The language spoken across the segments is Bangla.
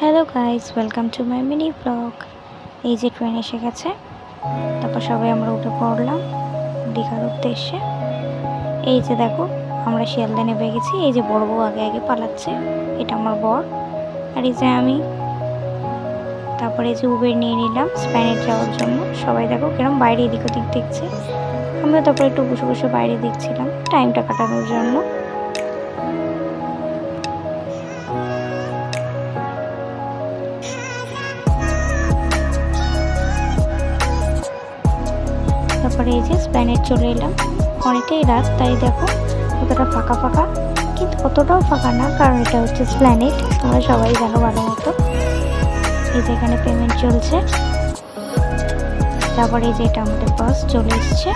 Hello guys, welcome to my mini blog. এই যে ট্রেন এসে গেছে, তারপর সবাই আমরা উঠে পড়লাম দীঘার উদ্দেশ্যে। এই যে দেখো, আমরা শিয়ালদা নেমে গেছি। এই যে বড় বউ আগে আগে পালাচ্ছে, এটা আমার বর, আর এই যে আমি। তারপরে এই যে উবের নিয়ে নিলাম স্প্যানেট যাওয়ার জন্য। সবাই দেখো কিরম বাইরে এদিক ওদিক দেখছে, আমিও তারপরে একটু বসে বসে বাইরে দেখছিলাম টাইমটা কাটানোর জন্য। তারপরে এই যে স্প্যানেট চলে এলাম। অনেকটাই রাত, তাই দেখো কতটা ফাঁকা ফাঁকা, কিন্তু অতটাও ফাঁকা না, কারণ এটা হচ্ছে স্প্যানেট, তোমরা সবাই জানো ভালো মতো। এই যে এখানে পেমেন্ট চলছে। তারপরে এই যে এটা আমাদের বাস চলে এসছে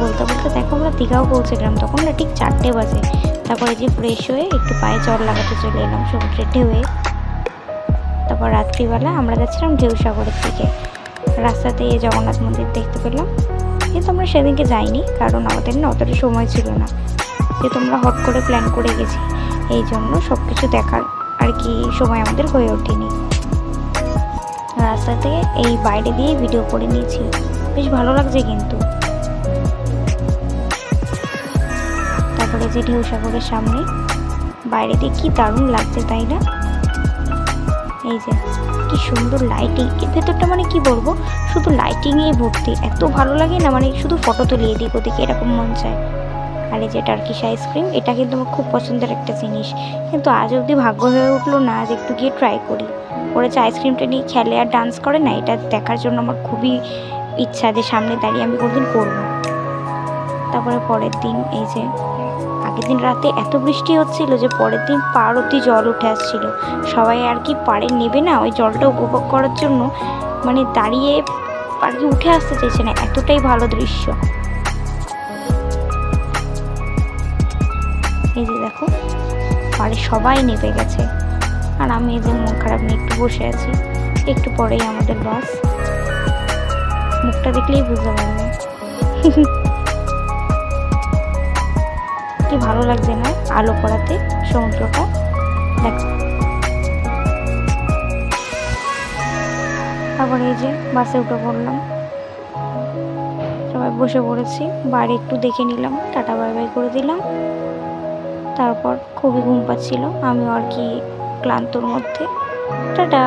বলতে বলতে দেখো আমরা দীঘাও পৌঁছে গেলাম। তখন না ঠিক 4টে বাজে। তারপরে যে ফ্রেশ হয়ে একটু পায়ে জল লাগাতে চলে এলাম সমুদ্রের ঢেউয়ে। তারপর রাত্রিবেলা আমরা যাচ্ছিলাম ঢেউসাগরের দিকে। রাস্তাতে জগন্নাথ মন্দির দেখতে পেলাম, কিন্তু আমরা সেদিনকে যাইনি, কারণ আমাদের না অতটা সময় ছিল না, যে তোমরা হট করে প্ল্যান করে গেছি, এই জন্য সব কিছু দেখার আর কি সময় আমাদের হয়ে ওঠেনি। রাস্তা থেকে এই বাইরে দিয়ে ভিডিও করে নিয়েছি, বেশ ভালো লাগছে কিন্তু। তারপরে যে ঢেউসাগরের সামনে বাইরে দিয়ে কি দারুণ লাগছে, তাই না? এই যে কি সুন্দর লাইটিং, এর ভেতরটা মানে কি বলবো, শুধু লাইটিংয়ে ভর্তি, এত ভালো লাগে না, মানে শুধু ফটো তুলি এদিক ওদিকে এরকম মন চায়। আর এই যে টার্কিশ আইসক্রিম, এটা কিন্তু আমার খুব পছন্দের একটা জিনিস, কিন্তু আজ অবধি ভাগ্য হয়ে উঠলো না আজ একটু গিয়ে ট্রাই করি। ওরা যে আইসক্রিমটা নিয়ে খেলে আর ডান্স করে না, এটা দেখার জন্য আমার খুবই ইচ্ছা যে সামনে দাঁড়িয়ে আমি কোনদিন করবো। তারপরে পরের দিন এই যে আগের দিন রাতে এত বৃষ্টি হচ্ছিল যে পরের দিন পাড় অব্দি জল উঠে আসছিল। সবাই আর কি পাড়ে নেবে না ওই জলটা উপভোগ করার জন্য, মানে দাঁড়িয়ে আর কি উঠে আসতে চাইছে না, এতটাই ভালো দৃশ্য। এই যে দেখো পাড়ে সবাই নেমে গেছে, আর আমি এই যে মন খারাপ নিয়ে একটু বসে আছি। একটু পরেই আমাদের বাস, মুখটা দেখলেই বুঝতে পারবে। কি ভালো লাগছে না আলো পড়াতে সমুদ্রটা, দেখো। তারপরে এই যে বাসে উঠে পড়লাম, সবাই বসে পড়েছি, বাইরে একটু দেখে নিলাম, টাটা বাই বাই করে দিলাম। তারপর খুবই ঘুম পাচ্ছিল, আমিও আর কি ক্লান্তর মধ্যে। টাটা।